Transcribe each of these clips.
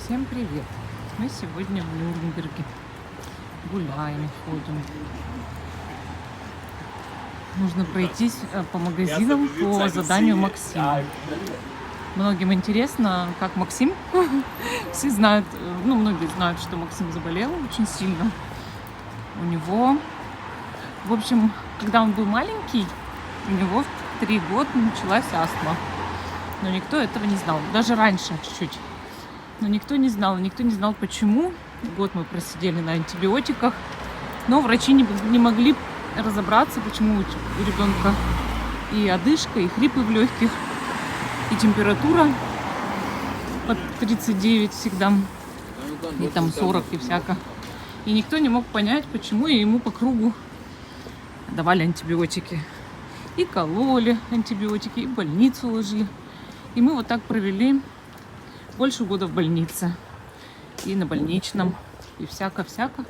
Всем привет! Мы сегодня в Нюрнберге гуляем, ходим. Нужно пройтись по магазинам по заданию Максима. Многим интересно, как Максим. Все знают, многие знают, что Максим заболел очень сильно. У него, в общем, когда он был маленький, у него в 3 года началась астма. Но никто этого не знал. Даже раньше чуть-чуть. Но никто не знал почему. Год мы просидели на антибиотиках. Но врачи не могли разобраться, почему у ребенка и одышка, и хрипы в легких, и температура под 39 всегда, и там 40 и всяко. И никто не мог понять, почему, и ему по кругу давали антибиотики. И кололи антибиотики, и в больницу ложили. И мы вот так провели больше года в больнице. И на больничном, и всяко-всяко.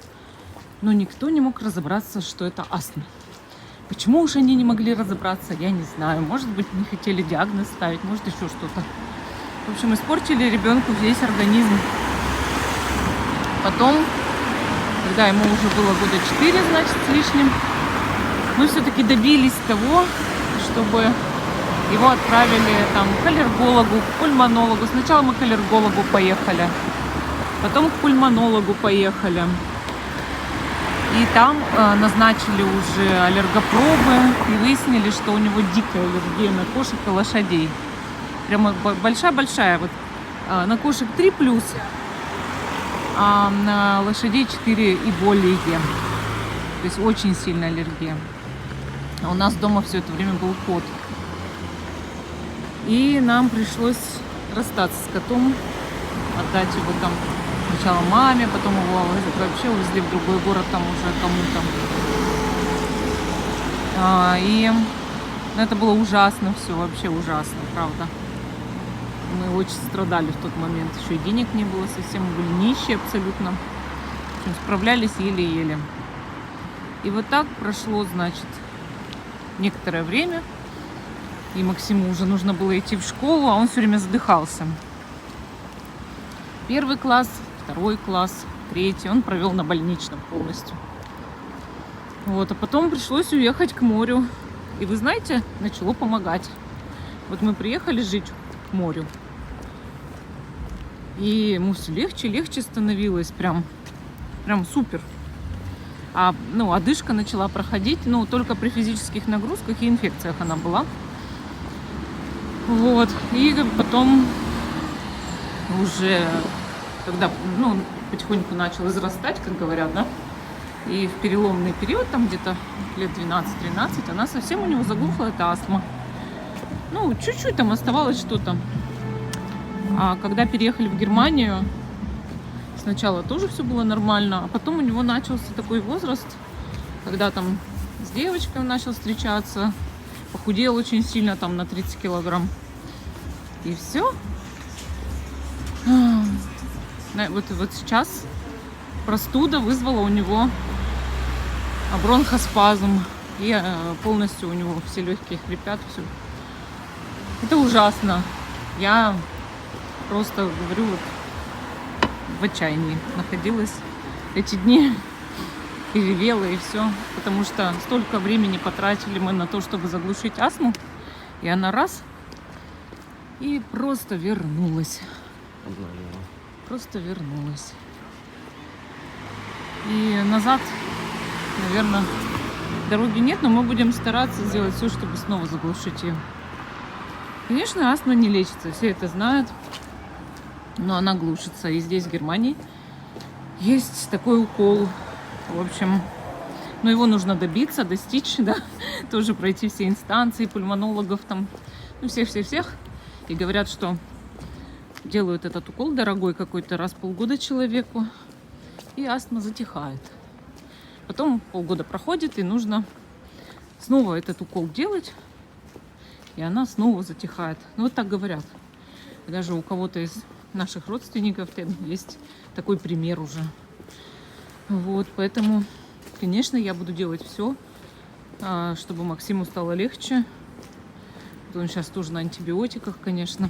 Но никто не мог разобраться, что это астма. Почему уж они не могли разобраться, я не знаю. Может быть, не хотели диагноз ставить, может, еще что-то. В общем, испортили ребенку весь организм. Потом, когда ему уже было года 4, значит, с лишним, мы все-таки добились того, чтобы его отправили там к аллергологу, к пульмонологу. Сначала мы к аллергологу поехали, потом к пульмонологу поехали. И там назначили уже аллергопробы и выяснили, что у него дикая аллергия на кошек и лошадей. Прямо большая-большая. Вот, на кошек 3+, а на лошадей 4 и более. То есть очень сильная аллергия. А у нас дома все это время был кот. И нам пришлось расстаться с котом, отдать его там сначала маме, потом его вообще увезли в другой город, там уже кому-то. И это было ужасно все, вообще ужасно, правда. Мы очень страдали в тот момент. Еще и денег не было совсем, были нищие абсолютно. В общем, справлялись еле-еле. И вот так прошло, значит, некоторое время. И Максиму уже нужно было идти в школу, а он все время задыхался. 1 класс, 2 класс, 3 он провел на больничном полностью. Вот, а потом пришлось уехать к морю. И вы знаете, начало помогать. Вот мы приехали жить к морю. И ему все легче, легче становилось. Прям супер. А одышка начала проходить, только при физических нагрузках и инфекциях она была. Вот. И потом уже, когда потихоньку начал израстать, как говорят, да, и в переломный период, там где-то лет 12-13, она совсем у него заглохла, эта астма. Чуть-чуть там оставалось что-то. А когда переехали в Германию, сначала тоже все было нормально, а потом у него начался такой возраст, когда там с девочкой он начал встречаться, похудел очень сильно, там на 30 килограмм. И все. Вот сейчас простуда вызвала у него бронхоспазм. И полностью у него все легкие хрипят. Все. Это ужасно. Я просто говорю, вот в отчаянии находилась эти дни. И ревела, и все. Потому что столько времени потратили мы на то, чтобы заглушить астму. И она раз и просто вернулась. Просто вернулась. И назад, наверное, дороги нет, но мы будем стараться сделать все, чтобы снова заглушить ее. Конечно, астма не лечится, все это знают. Но она глушится. И здесь, в Германии, есть такой укол. В общем, его нужно добиться, достичь, да, тоже пройти все инстанции, пульмонологов там, всех. И говорят, что делают этот укол дорогой какой-то раз в полгода человеку, и астма затихает. Потом полгода проходит, и нужно снова этот укол делать, и она снова затихает. Вот так говорят. Даже у кого-то из наших родственников есть такой пример уже. Вот, поэтому, конечно, я буду делать все, чтобы Максиму стало легче. Он сейчас тоже на антибиотиках, конечно.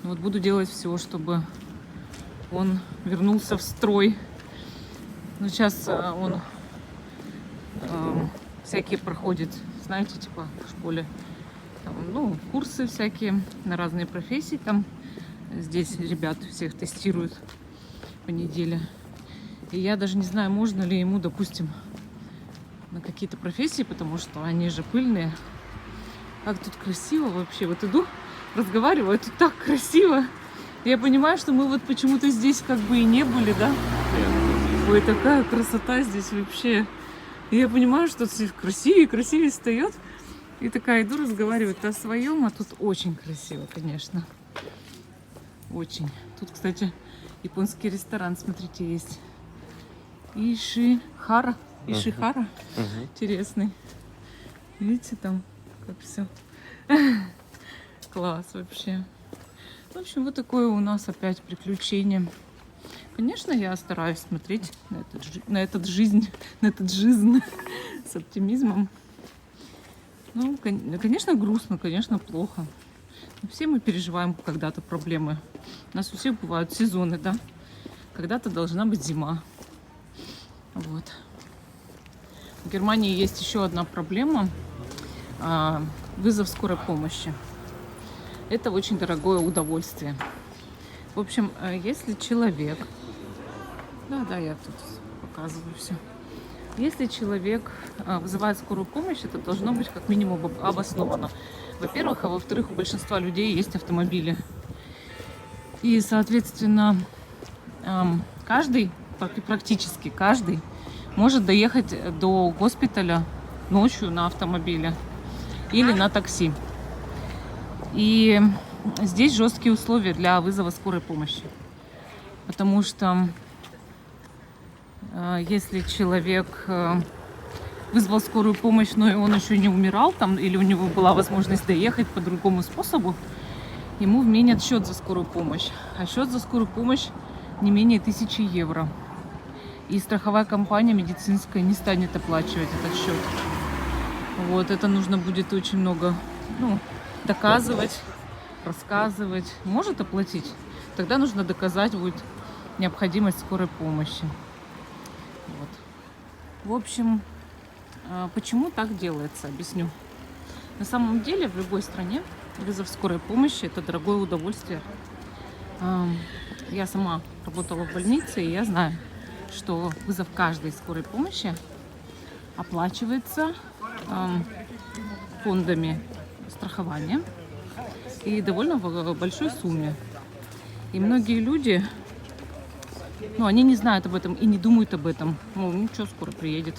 Вот буду делать все, чтобы он вернулся в строй. Но сейчас он всякие проходит, знаете, типа в школе, там, ну, курсы всякие на разные профессии. Там здесь ребят всех тестируют по неделе. И я даже не знаю, можно ли ему, допустим, на какие-то профессии, потому что они же пыльные. Как тут красиво вообще. Вот иду, разговариваю, тут так красиво. Я понимаю, что мы вот почему-то здесь как бы и не были, да? Ой, такая красота здесь вообще. И я понимаю, что все красивее, красивее встает. И такая иду, разговариваю о своем, а тут очень красиво, конечно. Очень. Тут, кстати, японский ресторан, смотрите, есть. Ишихара. Ишихара. Интересный. Видите, там как все. Класс вообще. В общем, вот такое у нас опять приключение. Конечно, я стараюсь смотреть на этот жизнь с оптимизмом. Ну, конечно, грустно, конечно, плохо. Все мы переживаем когда-то проблемы. У нас у всех бывают сезоны, да? Когда-то должна быть зима. Вот. В Германии есть еще одна проблема. Вызов скорой помощи. Это очень дорогое удовольствие. В общем, если человек... Да, я тут показываю все. Если человек вызывает скорую помощь, это должно быть как минимум обосновано. Во-первых, а во-вторых, у большинства людей есть автомобили. И, соответственно, практически каждый может доехать до госпиталя ночью на автомобиле или на такси. И здесь жесткие условия для вызова скорой помощи. Потому что если человек вызвал скорую помощь, но и он еще не умирал там, или у него была возможность доехать по другому способу, ему вменят счет за скорую помощь. А счет за скорую помощь не менее 1000 евро. И страховая компания медицинская не станет оплачивать этот счет. Вот, это нужно будет очень много, доказывать, рассказывать. Может оплатить? Тогда нужно доказать будет необходимость скорой помощи. Вот. В общем, почему так делается, объясню. На самом деле в любой стране вызов скорой помощи – это дорогое удовольствие. Я сама работала в больнице, и я знаю, что вызов каждой скорой помощи оплачивается фондами страхования и довольно в большой сумме. И многие люди, они не знают об этом и не думают об этом. Ничего, скоро приедет.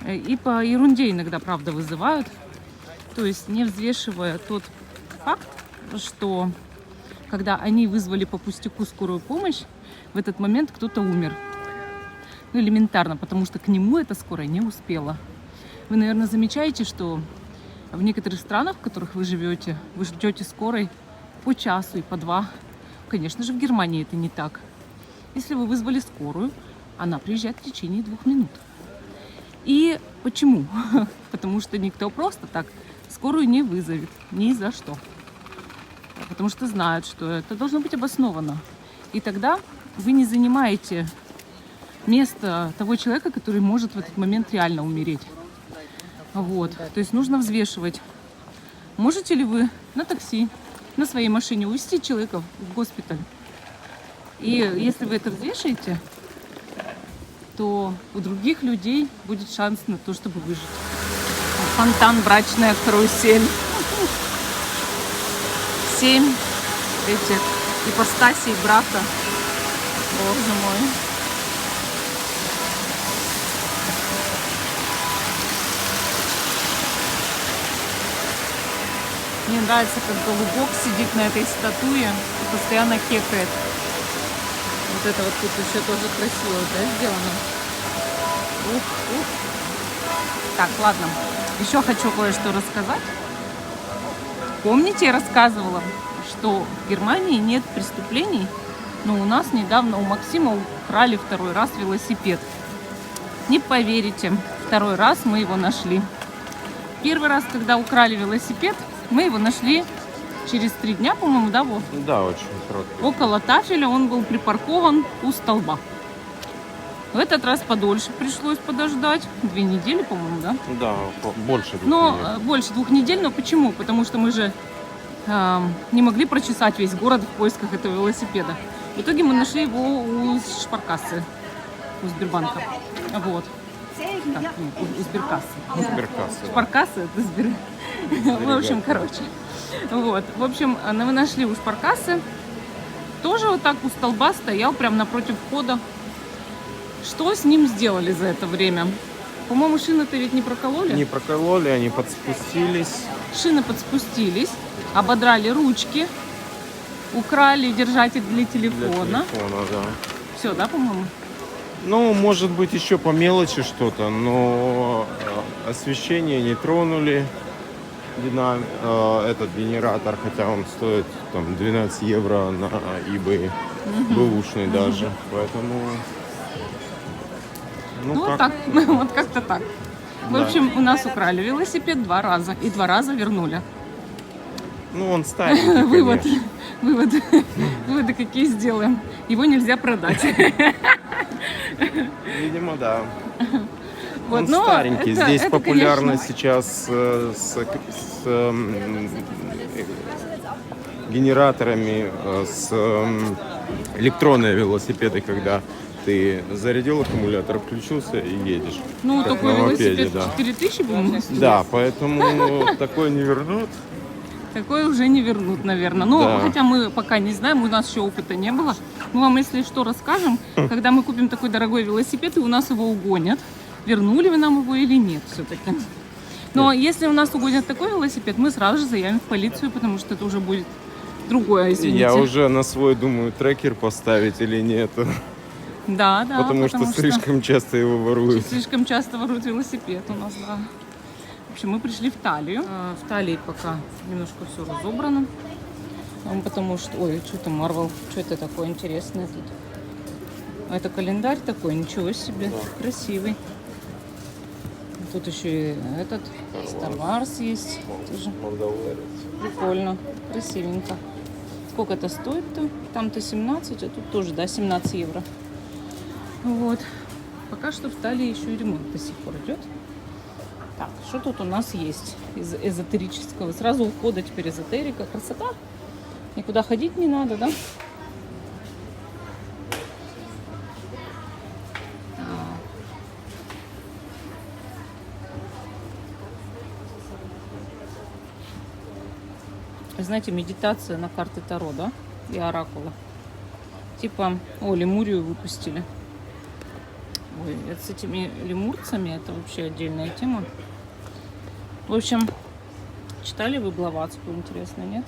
И по ерунде иногда, правда, вызывают. То есть не взвешивая тот факт, что когда они вызвали по пустяку скорую помощь, в этот момент кто-то умер. Элементарно, потому что к нему эта скорая не успела. Вы, наверное, замечаете, что в некоторых странах, в которых вы живете, вы ждете скорой по часу и по 2. Конечно же, в Германии это не так. Если вы вызвали скорую, она приезжает в течение 2 минут. И почему? Потому что никто просто так скорую не вызовет. Ни за что. Потому что знают, что это должно быть обосновано. И тогда вы не занимаете место того человека, который может в этот момент реально умереть. Вот. То есть нужно взвешивать. Можете ли вы на такси, на своей машине увезти человека в госпиталь? И если вы это взвешиваете, то у других людей будет шанс на то, чтобы выжить. Фонтан, брачная карусель. 7 этих ипостасей брака. Боже мой. Мне нравится, как голубок сидит на этой статуе и постоянно кекает. Вот это вот тут еще тоже красиво, да, сделано? Ух. Так, ладно. Еще хочу кое-что рассказать. Помните, я рассказывала, что в Германии нет преступлений, но у нас недавно у Максима украли 2-й раз велосипед. Не поверите, 2-й раз мы его нашли. 1-й раз, когда украли велосипед, мы его нашли через 3 дня, по-моему, да, Вов? Да, очень короткий. Около Тафеля он был припаркован у столба. В этот раз подольше пришлось подождать. 2 недели, по-моему, да? Да, больше 2 Но недель. больше 2 недель. Но почему? Потому что мы же не могли прочесать весь город в поисках этого велосипеда. В итоге мы нашли его у шпаркассы, у Сбербанка. Вот. Так, нет, у Сберкассы. Сберкасса. Шпаркасса это Сбер... В общем, короче. Вот. В общем, мы нашли у шпаркассы. Тоже вот так у столба стоял, прям напротив входа. Что с ним сделали за это время? По-моему, шины-то ведь не прокололи? Не прокололи, они подспустились. Шины подспустились, ободрали ручки, украли держатель для телефона. Да. Все, да, по-моему? Ну, может быть, еще по мелочи что-то, но освещение не тронули. Этот генератор, хотя он стоит там 12 евро на eBay, бэушный даже. Поэтому... Ну, вот так, вот как-то так. В Да. общем, у нас украли велосипед 2 раза. И 2 раза вернули. Ну, он старенький, конечно. Выводы какие сделаем. Его нельзя продать. Видимо, да. Вот, Он но старенький. это- Здесь это, популярно конечно, сейчас с генераторами, с электронные велосипеды, когда ты зарядил аккумулятор, включился и едешь. Ну, как такой на мопеде, велосипед да. 4000 будем стоить. Да, поэтому такой не вернут. Такое уже не вернут, наверное. Но Да. хотя мы пока не знаем, у нас еще опыта не было. Мы вам, если что, расскажем, когда мы купим такой дорогой велосипед, и у нас его угонят, вернули вы нам его или нет все-таки. Но если у нас угонят такой велосипед, мы сразу же заявим в полицию, потому что это уже будет другое, извините. Я уже на свой думаю, трекер поставить или нет. Да, потому что слишком часто его воруют. Слишком часто воруют велосипед у нас, да. В общем, мы пришли в Талию. В Талии пока немножко все разобрано. Потому что... Ой, что там, Марвел? Что это такое интересное тут? А это календарь такой, ничего себе. Да. Красивый. Тут еще и этот Star Wars есть. Тоже прикольно, красивенько. Сколько это стоит-то? Там-то 17, а тут тоже, да, 17 евро. Вот. Пока что в Талии еще и ремонт до сих пор идет. Так, что тут у нас есть из эзотерического? Сразу у входа теперь эзотерика. Красота. Никуда ходить не надо, да? Знаете, медитация на карты Таро, да? И оракула. Типа, лемурию выпустили. Ой, это с этими лемурцами, это вообще отдельная тема. В общем, читали вы Блаватскую, интересно, нет?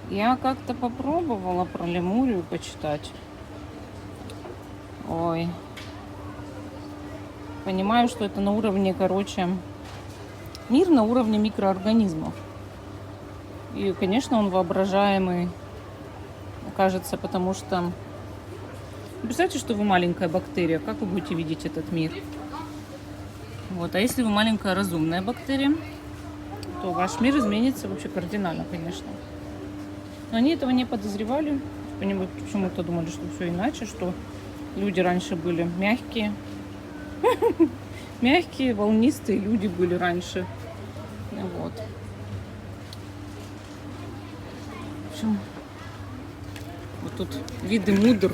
Я как-то попробовала про лемурию почитать. Ой. Понимаю, что это на уровне, короче, мир на уровне микроорганизмов. И, конечно, он воображаемый, кажется, потому что... Представьте, что вы маленькая бактерия, как вы будете видеть этот мир? Вот. А если вы маленькая разумная бактерия, то ваш мир изменится вообще кардинально, конечно. Но они этого не подозревали. Они почему-то думали, что все иначе, что люди раньше были мягкие. Мягкие, волнистые люди были раньше. Вот. В общем, вот тут виды мудр.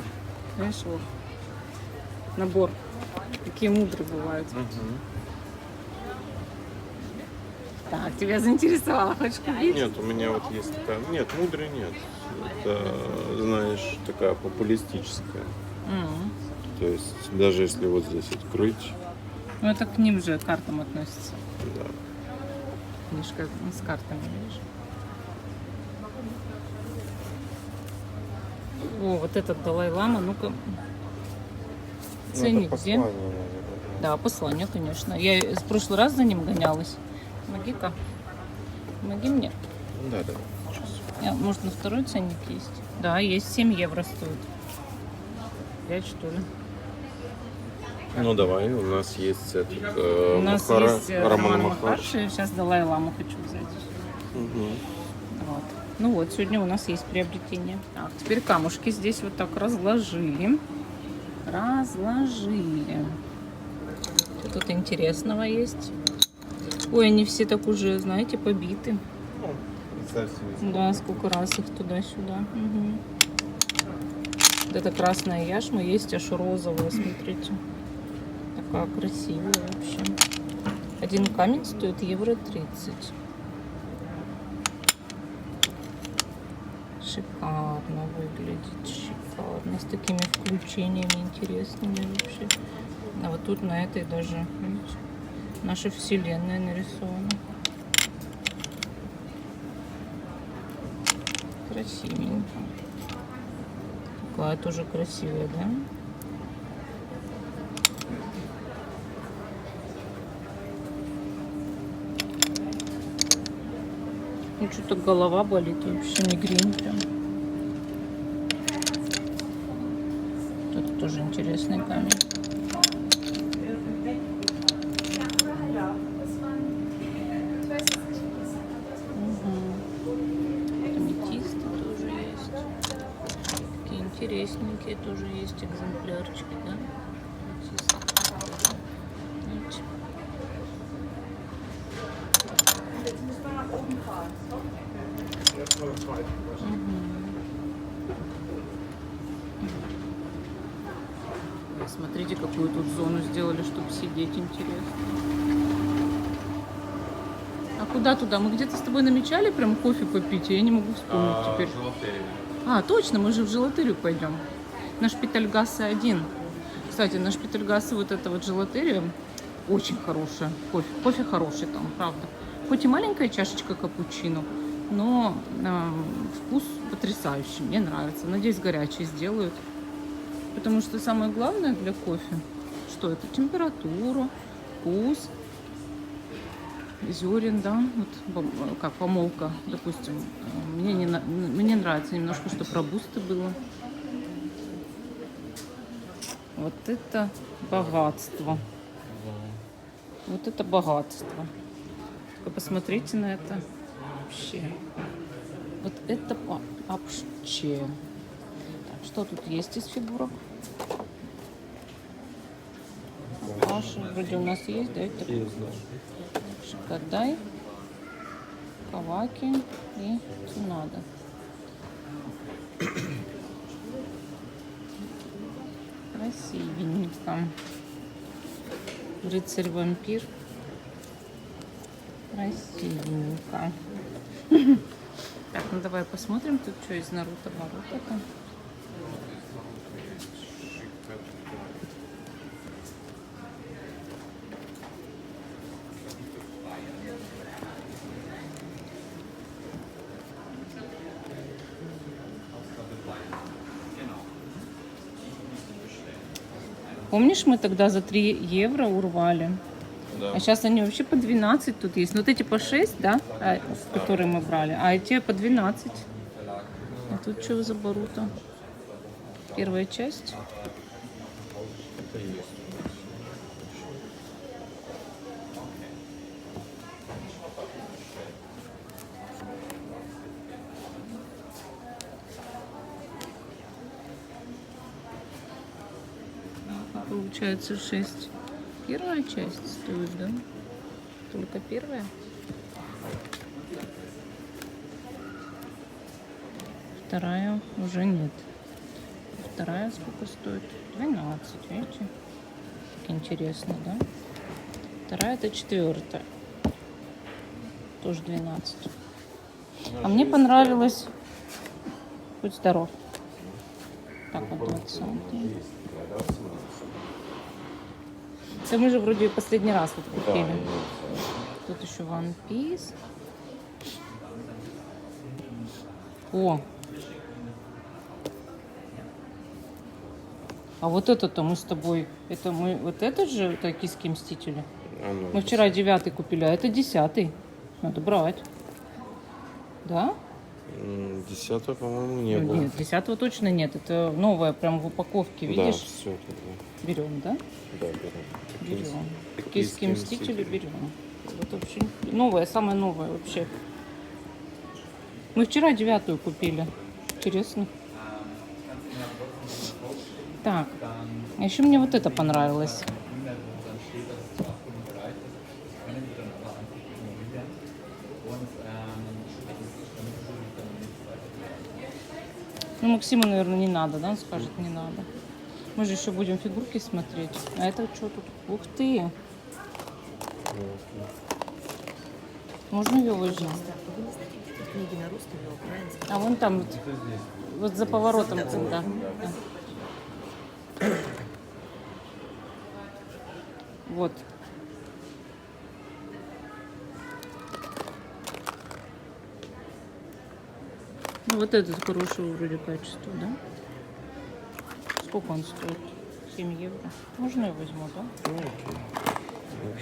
Знаешь, вот. Набор. Какие мудры бывают. Так, тебя заинтересовало, хочешь купить? Нет, у меня вот есть такая... Нет, мудрый нет. Это, знаешь, такая популистическая. То есть, даже если вот здесь открыть... Ну, это к ним же картам относится. Да. Книжка с картами, видишь? О, вот этот Далай-лама, ну-ка. Ценник где? Да, послание, конечно. Я в прошлый раз за ним гонялась. Помоги-ка. Помоги мне. Да. Может, на второй ценник есть? Да, есть. 7 евро стоит. 5, что ли? Ну давай, у нас есть этот У нас Махара, есть Роман Роман Махар. Махарши, сейчас Далай-ламу хочу взять. Мгм. Вот. Ну вот, сегодня у нас есть приобретение. Так, теперь камушки здесь вот так разложили. Разложили. Что тут интересного есть? Ой, они все так уже, знаете, побиты. Ну, представь себе. Да, сколько раз их туда-сюда. Мгм. Вот это красная яшма, есть аж розовая, смотрите. Такая красивая вообще. Один камень стоит €30. Шикарно выглядит, шикарно. С такими включениями интересными вообще. А вот тут на этой даже, видите, наша вселенная нарисована. Красивенько. Такая тоже красивая, да? Ну, что-то голова болит, вообще мигрень прям. Тут тоже интересный камень. Аметисты тоже есть. Такие интересненькие тоже есть экземплярчики, да? Аметисты. Видите? Смотрите, какую тут зону сделали, чтобы сидеть, интересно. А куда туда? Мы где-то с тобой намечали прям кофе попить, я не могу вспомнить теперь. А, точно, мы же в желатерию пойдем. На Шпитальгассе 1. Кстати, на Шпитальгассе вот эта вот желатерия очень хорошая. Кофе хороший там, правда. Хоть и маленькая чашечка капучино, но вкус потрясающий, мне нравится. Надеюсь, горячий сделают. Потому что самое главное для кофе, что это температура, вкус, зерен, да, вот как помолка, допустим. Мне нравится немножко, чтобы робусты было. Вот это богатство. Вот это богатство. Только посмотрите на это. Вообще. Вот это вообще. Так, что тут есть из фигурок? Ваши вроде у нас есть, да? Это Шикадай, Каваки и Цунада. Красивенько. Рыцарь-вампир. Красивенько. Так, ну давай посмотрим тут, что из Наруто-Боруто-то. Помнишь, мы тогда за 3 евро урвали? Да. А сейчас они вообще по 12 тут есть. Ну, вот эти по 6, да, которые мы брали, а эти по 12. А тут что за Боруто? Первая часть. Это есть. Получается 6. Первая часть стоит, да? Только первая. Вторая уже нет. Вторая сколько стоит? 12, видите? Так интересно, да? Вторая это 4. Тоже 12. А мне понравилось. Будь здоров. Так, вот 20. Это мы же вроде последний раз вот купили. Тут еще One Piece. О! А вот это-то мы с тобой... Это мы... Вот это же токийские мстители? Мы вчера 9 купили, а это 10. Надо брать. Да? 10-го, по-моему, не Ну, было. нет, 10-го точно нет. Это новое, прям в упаковке, Да, видишь? все тогда. Берем, да? Да, берем. Берем. Токийские Токийские мстители берем. Вот вообще новое, самое новое вообще. Мы вчера 9-ю купили. Интересно. Так, а еще мне вот это понравилось. Ну, Максиму, наверное, не надо, да? Он скажет, не надо. Мы же еще будем фигурки смотреть. А это что тут? Ух ты! Можно ее выжать? Книги на русском, на украинском. А вон там вот за поворотом, когда. Вот. Ну вот этот хорошего вроде качества, да? Сколько он стоит? 7 евро. Можно я возьму, да?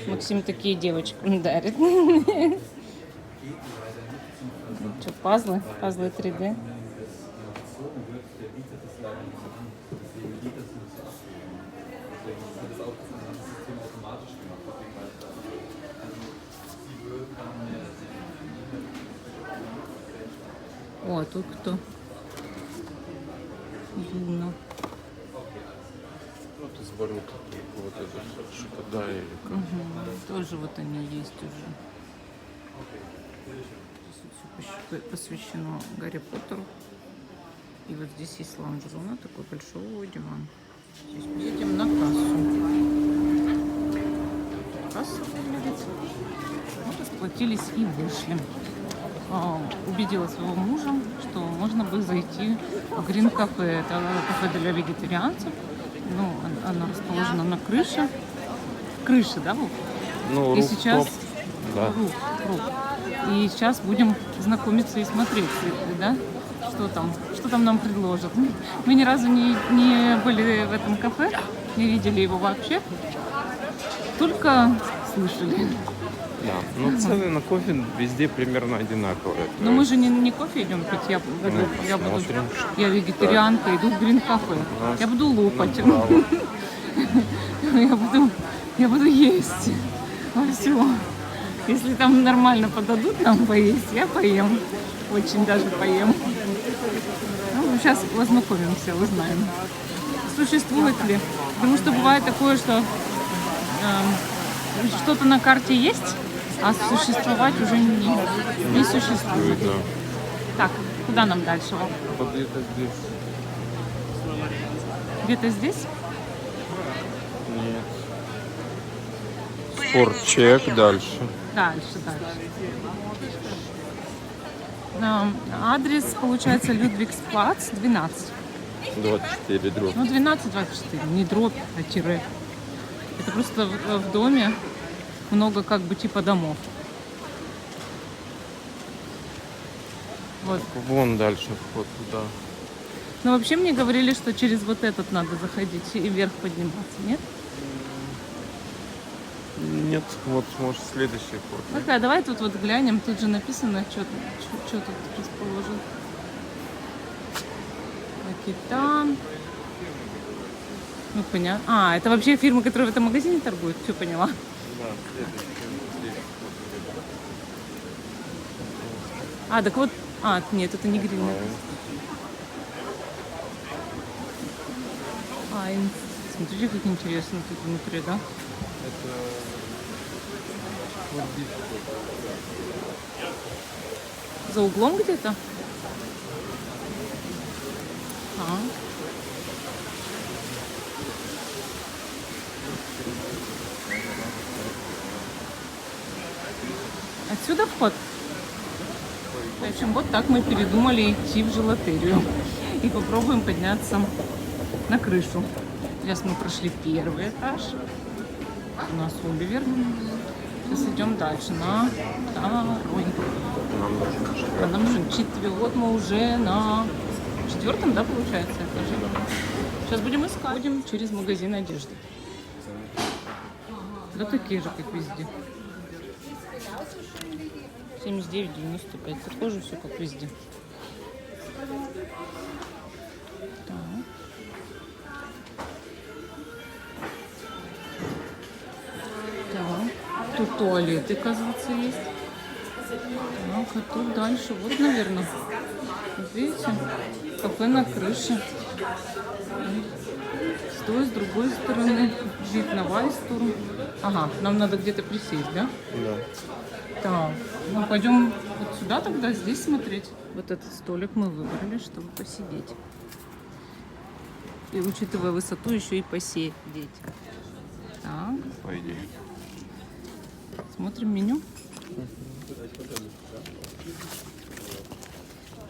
Максим такие девочкам дарит. Что, пазлы? Пазлы 3D. О, а тут кто? Юна. Вот из Барута, вот этот шокода или как. Тоже вот они есть уже. Здесь все посвящено Гарри Поттеру. И вот здесь есть лаунж-зона, такой большой диван. Здесь едем на кассу. Касса выглядит. Вот расплатились и вышли. Убедила своего мужа, что можно бы зайти в Green Cafe. Это кафе для вегетарианцев. Ну, она расположена на крыше. Крыше, да, Вов? Ну, И сейчас... Да. Руф. И сейчас будем знакомиться и смотреть, да? Что там нам предложат. Мы ни разу не были в этом кафе, не видели его вообще. Только слышали. Да, но цены на кофе везде примерно одинаковые. Но мы же не кофе идем пить, я вегетарианка, иду в Green Cafe. Я буду лопать. Я буду есть. Все. Если там нормально подадут нам поесть, я поем. Очень даже поем. Ну, сейчас познакомимся, узнаем. Существует ли? Потому что бывает такое, что что-то на карте есть, а существовать уже не существует. Да. Так, куда нам дальше? Вот где-то здесь. Где-то здесь? Нет. Спортчек дальше. Дальше. Адрес, получается, Людвигсплац, 12. 24 дробь. Ну, 12-24, не дробь, а тире. Это просто в доме много как бы типа домов. Вот. Вон дальше вход туда. Но вообще мне говорили, что через вот этот надо заходить и вверх подниматься, нет? Нет, вот может следующий вход. Ну-ка, давай тут вот глянем, тут же написано, что тут расположено. Акитан. Ну, понятно. А, это вообще фирма, которая в этом магазине торгует? Все поняла. Да, следующий. А, так вот. А, нет, это не гриль. Смотрите, как интересно тут внутри, да? За углом где-то? Отсюда вход? В общем, вот так мы передумали идти в желатерию. И попробуем подняться на крышу. Сейчас мы прошли первый этаж. У нас Оливер. Сейчас идем дальше на второй. А нам нужен 4. Вот мы уже на 4-м, да, получается, этаже? Сейчас будем искать. Будем через магазин одежды. Да такие же, как везде. 79,95. Похоже, все как везде. Так. Так. Тут туалет, оказывается, есть. Так, а тут дальше, вот, наверное. Вот видите, кафе на крыше. С той, с другой стороны, вид на Вайстурм. Ага, нам надо где-то присесть, да? Да. Так, ну пойдем вот сюда тогда, здесь смотреть. Вот этот столик мы выбрали, чтобы посидеть. И учитывая высоту, еще и посидеть. Так, По идее. смотрим меню.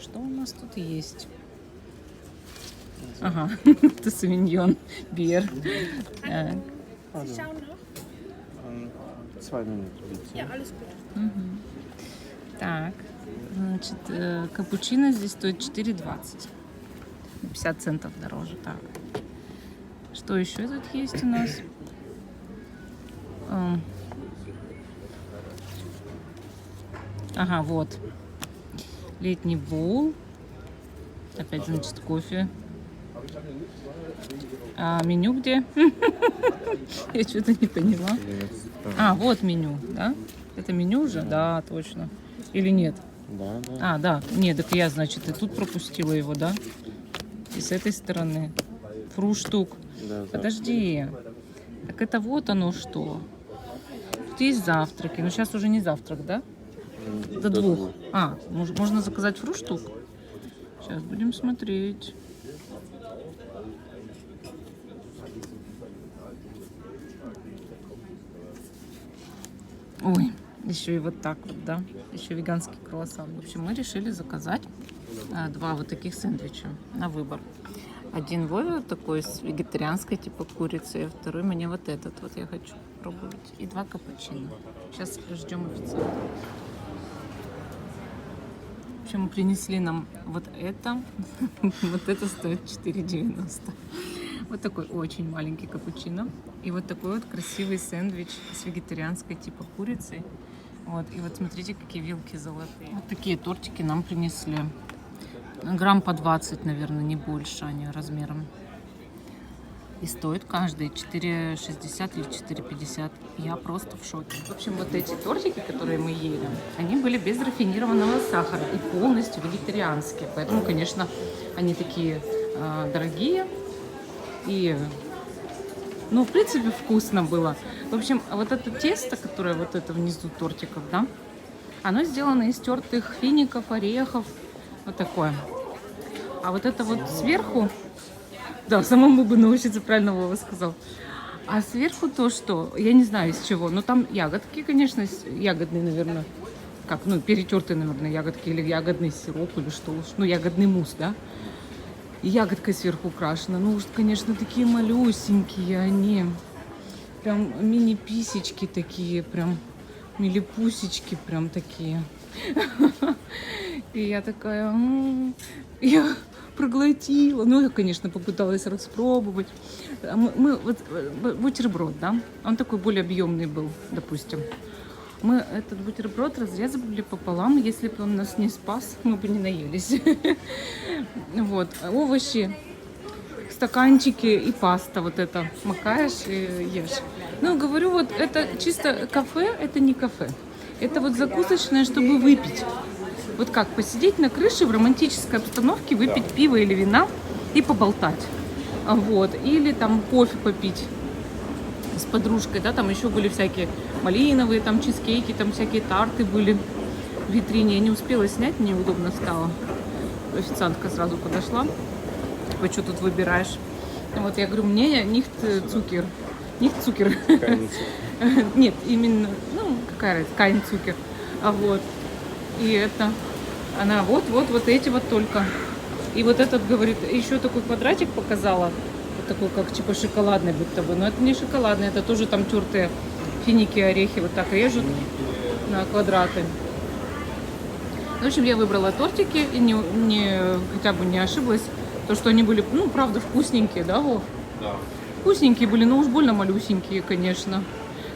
Что у нас тут есть? Ага, это савиньон, бир. Так. 2 Minuten bitte. Ja, alles gut. Так, значит, капучино здесь стоит 4,20. 50 центов дороже, так. Что еще тут есть у нас? Ага, вот. Летний боул. Опять, значит, кофе. А меню где? Я что-то не поняла. А, вот меню, да? Это меню уже? Да, точно. Или нет? Да, да. А, да. Нет, так я, значит, и тут пропустила его, да? И с этой стороны. Фруштук. Да, Подожди. Так это вот оно что. Тут есть завтраки. Но сейчас уже не завтрак, да? До 2. А, можно заказать фруштук? Сейчас будем смотреть. Ой, еще и вот так вот, да? Еще веганский круассан. В общем, мы решили заказать 2 вот таких сэндвича на выбор. Один Вове такой с вегетарианской типа курицей, а второй мне вот этот вот я хочу пробовать. И 2 капучино. Сейчас ждем официанта. В общем, принесли нам вот это. Вот это стоит 4,90. Вот такой очень маленький капучино. И вот такой вот красивый сэндвич с вегетарианской типа курицей. Вот. И вот смотрите, какие вилки золотые. Вот такие тортики нам принесли. Грамм по 20, наверное, не больше они размером. И стоит каждый 4,60 или 4,50. Я просто в шоке. В общем, вот эти тортики, которые мы ели, они были без рафинированного сахара и полностью вегетарианские. Поэтому, конечно, они такие дорогие. И, ну, в принципе, вкусно было. В общем, вот это тесто, которое вот это внизу тортиков, да, оно сделано из тертых фиников, орехов. Вот такое. А вот это вот сверху, да, самому бы научиться, правильно Вова сказал. А сверху то, что, я не знаю из чего, но там ягодки, конечно, ягодные, наверное, как, ну, перетертые, наверное, ягодки или ягодный сироп или что уж, ну, ягодный мусс, да. И ягодкой сверху украшена. Ну уж, конечно, такие малюсенькие они. Прям мини-писечки такие, прям милипусечки прям такие. И я такая, я проглотила. Ну, я, конечно, попыталась распробовать. Мы вот бутерброд, да, он такой более объемный был, допустим. Мы этот бутерброд разрезали пополам. Если бы он нас не спас, мы бы не наелись. Вот, овощи, стаканчики и паста вот это макаешь и ешь. Ну, говорю, вот это чисто кафе, это не кафе. Это вот закусочное, чтобы выпить. Вот как посидеть на крыше в романтической обстановке, выпить пиво или вина и поболтать. Вот, или там кофе попить с подружкой, да, там еще были всякие малиновые, там чизкейки, там всякие тарты были в витрине. Я не успела снять, мне удобно стало. Официантка сразу подошла. Вы что тут выбираешь? Вот я говорю, мне нихт цукер. Нихт цукер. Нет, именно, ну, какая разница, кайн цукер. А вот. И это, она вот эти вот только. И вот этот, говорит, еще такой квадратик показала. Вот такой, как типа шоколадный будто бы. Но это не шоколадный, это тоже там тертые финики, орехи. Вот так режут на квадраты. В общем, я выбрала тортики и хотя бы не ошиблась. То, что они были, ну, правда, вкусненькие, да, Вов? Да. Вкусненькие были, но уж больно малюсенькие, конечно.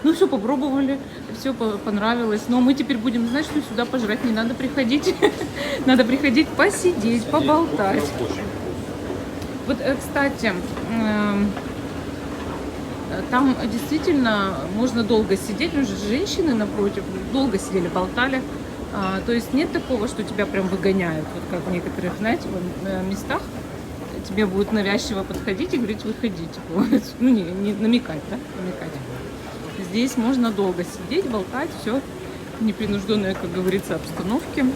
Ну все, попробовали, все понравилось. Но мы теперь будем знать, что сюда пожрать не надо приходить. Надо приходить посидеть, поболтать. Вот, кстати, там действительно можно долго сидеть, уже женщины напротив долго сидели, болтали. То есть нет такого, что тебя прям выгоняют, вот как в некоторых, знаете, местах тебе будут навязчиво подходить и говорить, выходите. Вот. Ну, не намекать, да? Намекать. Здесь можно долго сидеть, болтать, все непринужденная, как говорится, обстановке.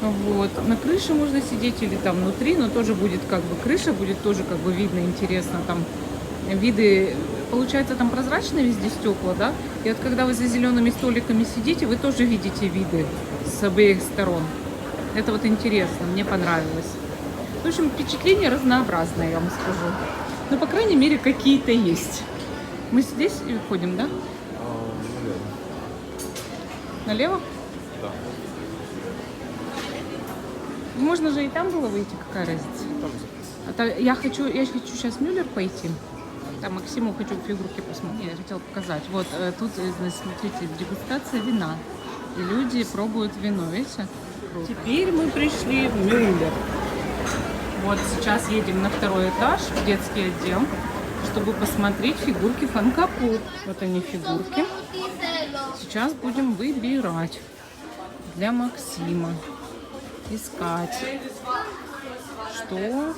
Вот. На крыше можно сидеть или там внутри, но тоже будет как бы крыша, будет тоже как бы видно, интересно. Там виды, получается, там прозрачные везде стекла, да? И вот когда вы за зелеными столиками сидите, вы тоже видите виды с обеих сторон. Это вот интересно, мне понравилось. В общем, впечатления разнообразные, я вам скажу. Но, по крайней мере, какие-то есть. Мы здесь и ходим, да? Налево? Да. Можно же и там было выйти, какая разница? Я хочу сейчас в Мюллер пойти. Там Максиму хочу фигурки посмотреть. Я хотела показать. Вот тут, значит, смотрите, дегустация вина. И люди пробуют вино, видите? Теперь мы пришли в Мюллер. Вот сейчас едем на второй этаж, в детский отдел, чтобы посмотреть фигурки Funko Pop. Вот они фигурки. Сейчас будем выбирать для Максима. Искать, что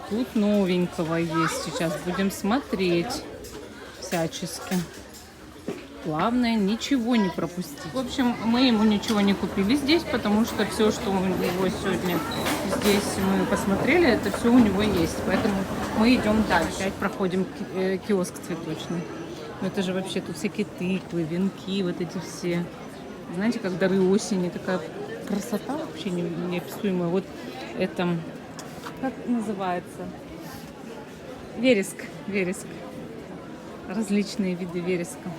тут новенького есть. Сейчас будем смотреть всячески. Главное, ничего не пропустить. В общем, мы ему ничего не купили здесь, потому что все, что у него сегодня здесь мы посмотрели, это все у него есть. Поэтому мы идем дальше. Опять проходим киоск цветочный. Но это же вообще тут всякие тыквы, венки, вот эти все. Знаете, как дары осени, такая красота вообще неописуемая. Вот это, как называется? Вереск. Вереск. Различные виды вереска.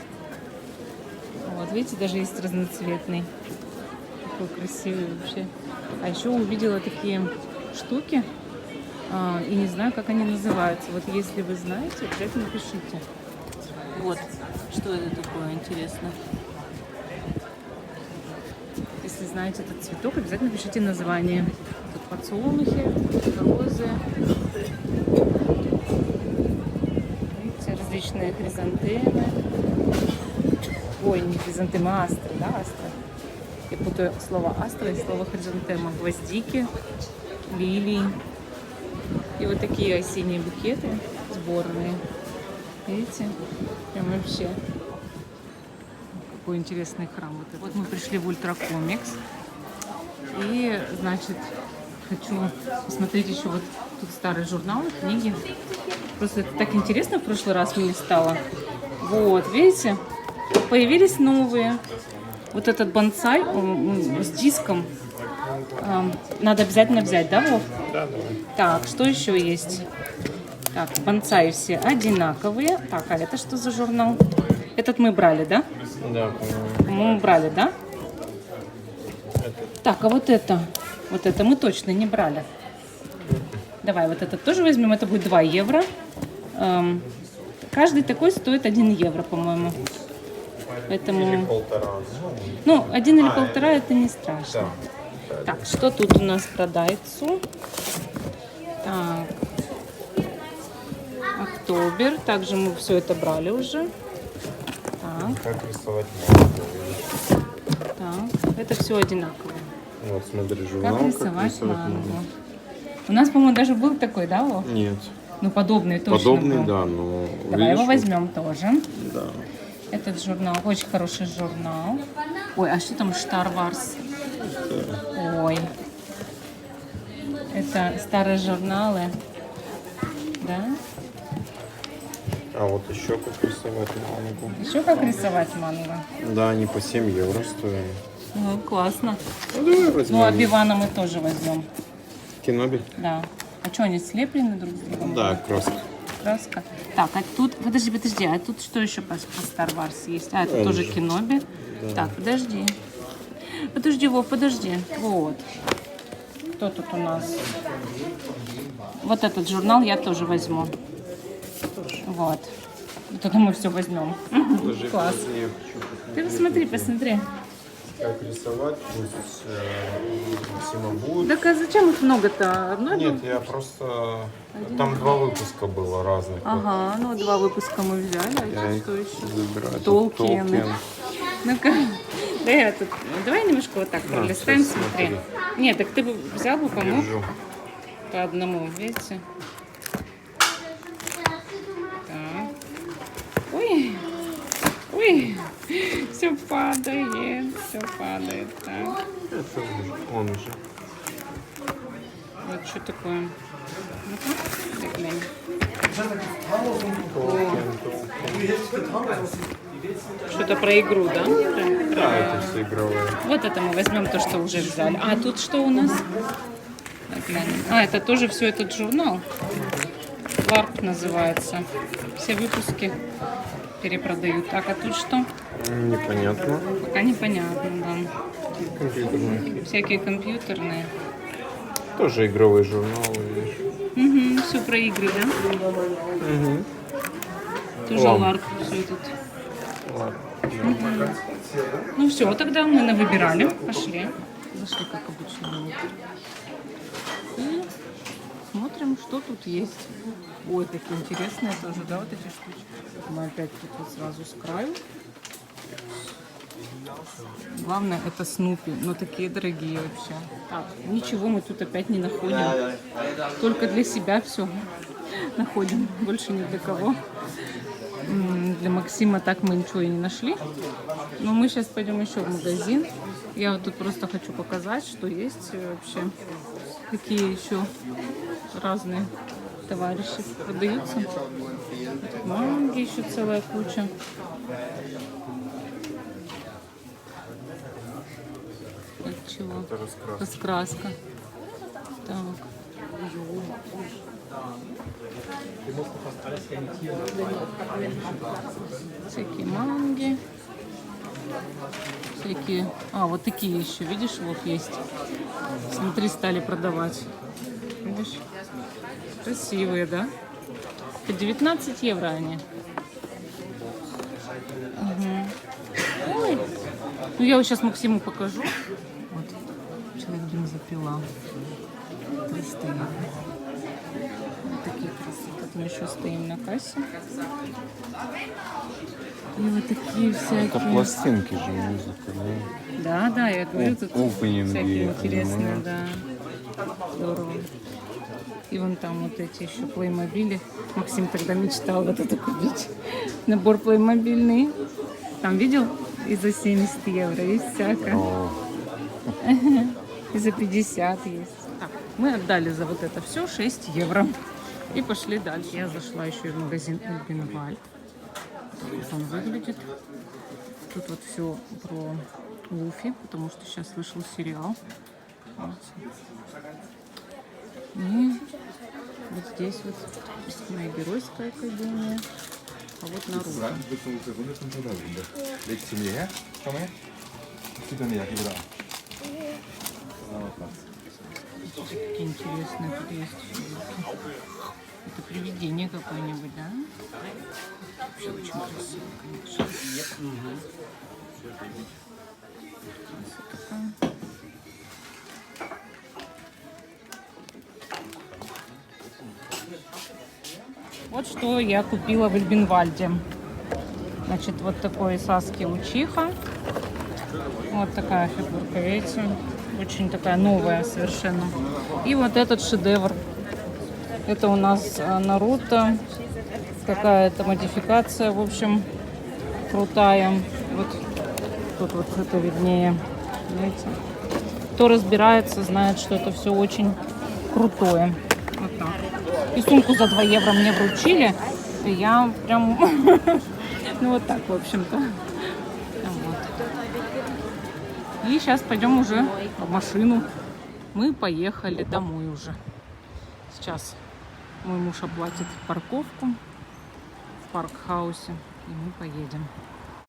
Вот, видите, даже есть разноцветный. Такой красивый вообще. А еще увидела такие штуки. И не знаю, как они называются. Вот если вы знаете, обязательно пишите. Вот, что это такое, интересно. Если знаете этот цветок, обязательно пишите название. Тут подсолнухи, розы. Видите, различные хризантемы. Ой, не хризантемы, а астры, да, астры. Я путаю слово астра и слово хризантема. Гвоздики, лилии. И вот такие осенние букеты сборные. Видите? Прям вообще. Какой интересный храм. Вот мы пришли в Ультракомикс. И, значит, хочу посмотреть еще вот тут старые журналы, книги. Просто это так интересно в прошлый раз мне стало. Вот, видите? Появились новые. Вот этот бонсай с диском. Надо обязательно взять, да, Вов? Да, давай. Так, что еще есть? Так, бонсай все одинаковые. Так, а это что за журнал? Этот мы брали, да? Да, по-моему. Мы брали, да? Так, а вот это мы точно не брали. Давай, вот этот тоже возьмем. Это будет 2 евро. Каждый такой стоит 1 евро, по-моему. Поэтому... Или 1,5. Ну, 1 или 1,5 это не страшно. Да. Так, что тут у нас продается? Так. Октобер. Также мы все это брали уже. Так. Как рисовать мангу. Так. Это все одинаково. Вот, смотри, журнал. Как рисовать мангу. У нас, по-моему, даже был такой, да, Вов? Нет. Ну, подобный точно Подобный, был. да, но... Давай его видишь, возьмем тоже. Да. Этот журнал, очень хороший журнал. Ой, а что там Star Wars? Ой. Это старые журналы. Да? А вот еще как рисовать мангу. Еще как рисовать мангу. Да, они по 7 евро стоят. Ну, классно. Ну, давай возьмем. Ну, а Бивана мы тоже возьмем. Киноби? Да. А что, они слеплены друг с другом? Да, краска. Краска. Так, а тут, подожди, а тут что еще по Star Wars есть? А, это Он тоже же. Киноби. Да. Так, подожди. Подожди, Вов, подожди. Вот. Кто тут у нас? Вот этот журнал я тоже возьму. Вот. Вот это мы все возьмем. Даже Класс. позднее хочу посмотреть, Ты посмотри, посмотри. как рисовать, пусть Максима будет. Так а зачем их много-то? Одно? Нет, я просто... Там 2 выпуска было разных. Ага, ну 2 выпуска мы взяли. А Я это их что еще? забираю. Толкин. Толкин. Ну-ка, давай немножко вот так пролистаем, сейчас смотри. смотри. Нет, так ты бы взял бы, помог Держу. по одному, видите? Так. Ой, ой, все падает, все падает. Так, Это он же. вот что такое? Ну-ка, дай глянь. Что-то про игру, да? Да, это все игровые. Вот это мы возьмем то, что уже взяли. А тут что у нас? Так, глянем. А, это тоже все этот журнал. Ларп называется. Все выпуски перепродают. Так, а тут что? Непонятно. Пока непонятно, да. Компьютерные. Всякие компьютерные. Тоже игровые журналы. видишь. Угу, все про игры, да? Мгм. Тоже Ламп. ларп все тут. Ладно. Ну все, тогда мы навыбирали. Пошли. Зашли, как обычно. И смотрим, что тут есть. Ой, такие интересные тоже, да, вот эти штучки. Мы опять тут вот сразу с краю. Главное, это Снупи, но такие дорогие вообще. Так, ничего мы тут опять не находим. Только для себя все находим, больше ни для кого. Для Максима так мы ничего и не нашли. Но мы сейчас пойдем еще в магазин. Я вот тут просто хочу показать, что есть вообще. Какие еще разные товарищи продаются. Тут манги еще целая куча. Это чего? Это раскраска. Раскраска. Так. Всякие манги. Всякие... А, вот такие еще, видишь, вот есть. Смотри, стали продавать. Видишь? Красивые, да? По 19 евро они. Угу. Ой. Ну, я вот сейчас Максиму покажу. Вот. Человек бензопила. 300 евро. Вот такие красивые. Тут мы еще стоим на кассе. И вот такие всякие. Это пластинки же музыка, да? Да, да, я говорю, тут Опенинги, всякие интересные, анимации. да. Здорово. И вон там вот эти еще плеймобили. Максим тогда мечтал вот это купить. Набор плеймобильный. Там видел? И за 70 евро есть всякое. О, И за 50 есть. Так, мы отдали за вот это все 6 евро. И пошли дальше. Я зашла еще и в магазин Эльбинвальд. Вот он выглядит. Тут вот все про Луфи, потому что сейчас вышел сериал. Вот. И вот здесь вот моя геройская академия. А вот Наруто. Leg til mere her. Kom her. Kig dernede, jeg giver dig. Какие интересные тут есть фигурки. Это привидение какое-нибудь, да? Вообще очень красиво, конечно. Красота. Вот что я купила в Эльбинвальде. Значит, вот такой Саски Учиха. Вот такая фигурка, видите? Очень такая новая совершенно. И вот этот шедевр. Это у нас Наруто. Какая-то модификация, в общем, крутая. Вот тут вот это виднее. Видите? Кто разбирается, знает, что это все очень крутое. Вот так. И сумку за 2 евро мне вручили. И я прям... Ну вот так, в общем-то. Вот. И сейчас пойдем уже в машину. Мы поехали домой уже. Сейчас мой муж оплатит парковку в парк-хаусе. И мы поедем.